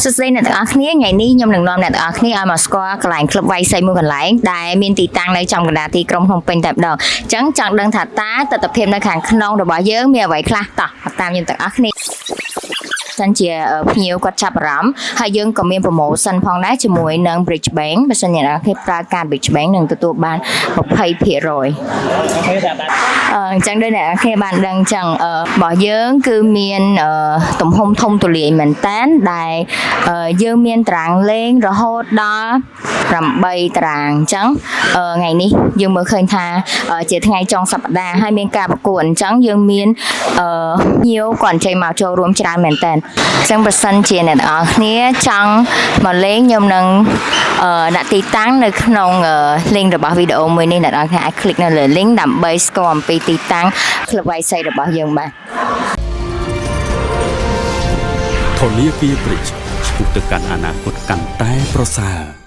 សួស្តីអ្នកទាំងអស់គ្នាថ្ងៃនេះខ្ញុំនឹងនាំអ្នកទាំងអស់គ្នាឲ្យមកស្គាល់កន្លែងក្លឹបវាយសីមួយកន្លែងដែលមានទីតាំងនៅចំកណ្ដាលទីក្រុងភ្នំពេញតែម្ដងអញ្ចឹងចង់ដឹងថាតើទស្សនវិជ្ជានៅខាងក្នុងរបស់យើងមានអ្វីខ្លះតោះតាមខ្ញុំទាំងអស់គ្នាសិនជាភ្ញៀវគាត់ចាប់អារម្មណ៍ហើយយើងក៏មាន promotion ផងដែរជាមួយនឹង Bridge Bank បើសិនជាអ្នកគ្នាប្រើការ Bridge Bank នឹងទទួលបាន 20% អញ្ចឹងដូចអ្នកគ្នាបានដឹងអញ្ចឹងរបស់យើងគឺមានទំហំធំទូលាយមែនតើដែលយើងមានតារាងលេងរហូតដល់8តារាងអញ្ចឹងថ្ងៃនេះយើងមើលឃើញថាជាថ្ងៃចុងសប្តាហ៍ហើយមានការប្រកួតអញ្ចឹងយើងមានភ្ញៀវគាត់ចេញមកចូលរួមច្រើនមែនតើអញ្ចឹងបើសិនជាអ្នកទាំងអស់គ្នាចង់មកលេងខ្ញុំនឹងដាក់ទីតាំងនៅក្នុង link របស់វីដេអូមួយនេះអ្នកទាំងអស់គ្នាអាច click នៅលើ link ដើម្បីស្គាល់អំពីទីតាំងក្លឹបវាយសីរបស់យើងបាទធនាគារ Bridge ឆ្ពោះទៅកាន់អនាគតកាន់តែប្រសើរ